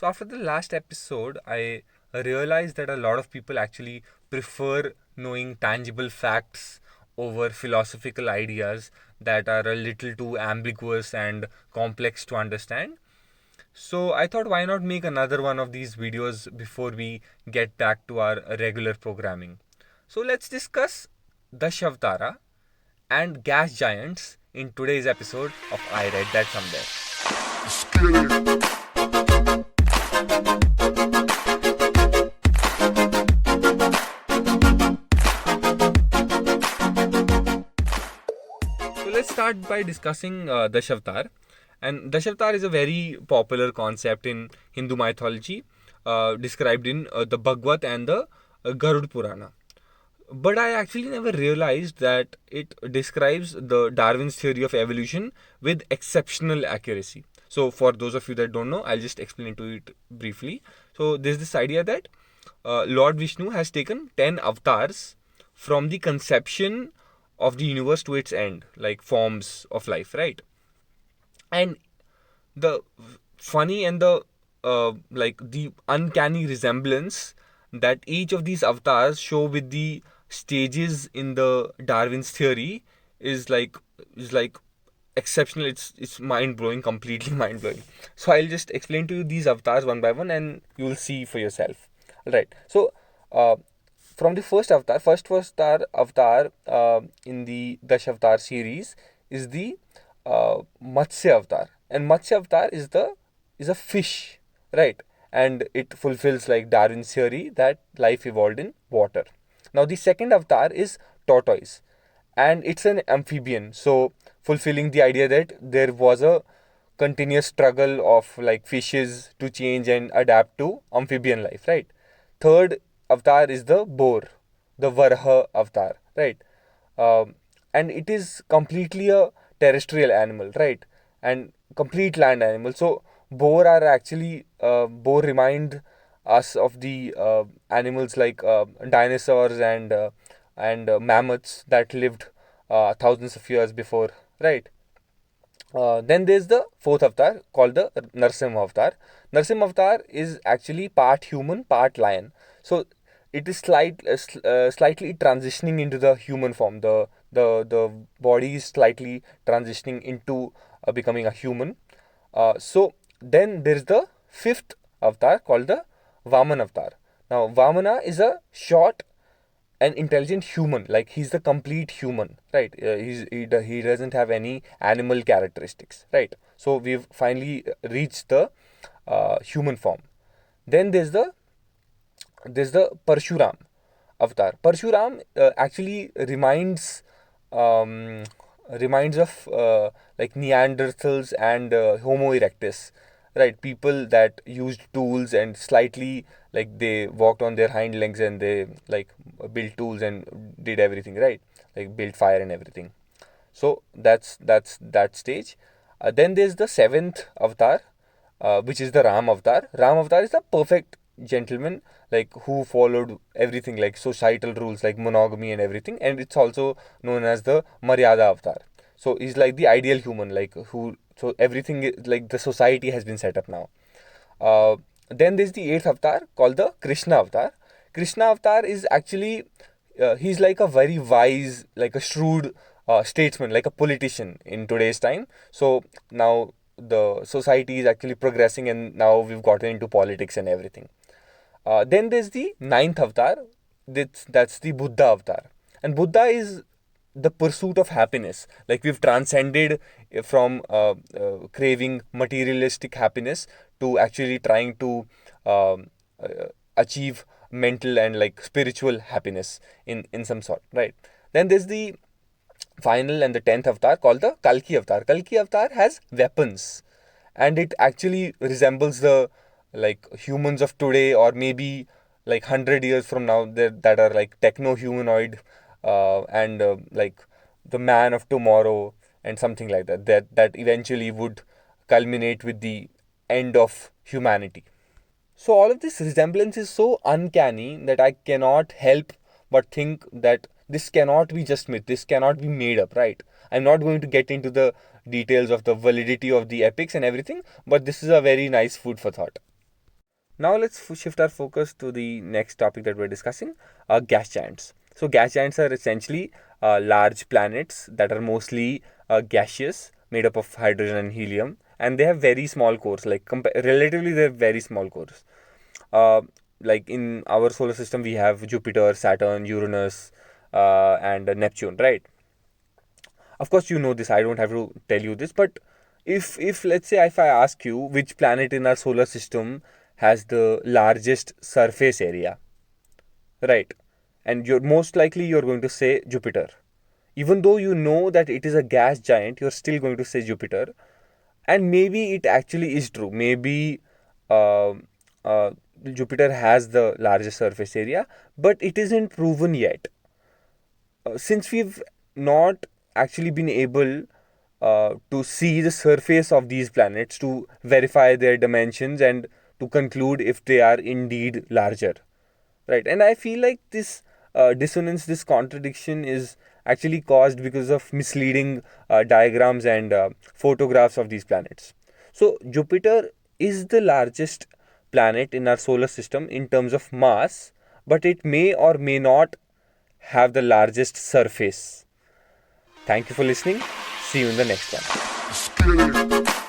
So after the last episode, I realized that a lot of people actually prefer knowing tangible facts over philosophical ideas that are a little too ambiguous and complex to understand. So I thought, why not make another one of these videos before we get back to our regular programming. So let's discuss Dashavtara and Gas Giants in today's episode of I Read That Somewhere. So let's start by discussing Dashavtar. And Dashavtar is a very popular concept in Hindu mythology, described in the Bhagavad and the Garud Purana. But I actually never realized that it describes the Darwin's theory of evolution with exceptional accuracy. So, for those of you that don't know, I'll just explain to it briefly. So, there's this idea that Lord Vishnu has taken 10 avatars from the conception of the universe to its end, like forms of life, right? And the funny and the uncanny resemblance that each of these avatars show with the stages in the Darwin's theory is like exceptional. It's mind blowing, completely mind blowing. So I'll just explain to you these avatars one by one, and you will see for yourself. All right. So uh, from the first avatar in the Dashavtar series is the Matsya avatar, and Matsya avatar is a fish, right? And it fulfills like Darwin's theory that life evolved in water. Now the second avatar is tortoise, and it's an amphibian, so fulfilling the idea that there was a continuous struggle of like fishes to change and adapt to amphibian life, right? Third avatar is the boar, the Varha avatar, right? And it is completely a terrestrial animal, right? And complete land animal. So boar remind us of the animals like dinosaurs and mammoths that lived thousands of years before, right? Then there's the fourth avatar called the Narsimha avatar. Narsimha avatar is actually part human, part lion. So it is slightly transitioning into the human form. The body is slightly transitioning into becoming a human. So then there's the fifth avatar called the Vaman avatar. Now Vamana is a short an intelligent human, like he's the complete human, right? He doesn't have any animal characteristics, right? So we've finally reached the human form. Then there's the Parshuram avatar. Parshuram actually um, reminds of like Neanderthals and Homo erectus, right? People that used tools and slightly like they walked on their hind legs and they like built tools and did everything, right? Like built fire and everything. So that's that stage. Then there's the seventh avatar, which is the Ram avatar. Ram avatar is the perfect gentleman, like who followed everything like societal rules like monogamy and everything, and it's also known as the Maryada avatar. So he's like the ideal human, like who so everything like the society has been set up now. Then there's the eighth avatar called the Krishna avatar. Krishna avatar is actually he's like a very wise, like a shrewd statesman, like a politician in today's time. So now the society is actually progressing, and now we've gotten into politics and everything. Then there's the ninth avatar. That's the Buddha avatar, and Buddha is the pursuit of happiness. Like we've transcended from craving materialistic happiness to actually trying to achieve mental and like spiritual happiness in some sort, right? Then there's the final and the 10th avatar called the Kalki avatar. Kalki avatar has weapons, and it actually resembles the like humans of today, or maybe like 100 years from now that are like techno humanoid and like the man of tomorrow and something like that eventually would culminate with the end of humanity. So all of this resemblance is so uncanny that I cannot help but think that this cannot be just myth. This cannot be made up, right? I'm not going to get into the details of the validity of the epics and everything, but this is a very nice food for thought. Now let's shift our focus to the next topic that we're discussing, gas giants. So gas giants are essentially large planets that are mostly gaseous, made up of hydrogen and helium, and they have very small cores. Like relatively, they're very small cores. Uh, like in our solar system, we have Jupiter, Saturn, Uranus, and Neptune, right? Of course, you know this. I don't have to tell you this, but if let's say if I ask you which planet in our solar system has the largest surface area, right? And you're most likely you're going to say Jupiter. Even though you know that it is a gas giant, you're still going to say Jupiter. And maybe it actually is true. Maybe uh, uh, Jupiter has the largest surface area, but it isn't proven yet. Since we've not actually been able to see the surface of these planets to verify their dimensions and to conclude if they are indeed larger, right? And I feel like this dissonance, this contradiction is actually caused because of misleading diagrams and photographs of these planets. So Jupiter is the largest planet in our solar system in terms of mass, but it may or may not have the largest surface. Thank you for listening. See you in the next one.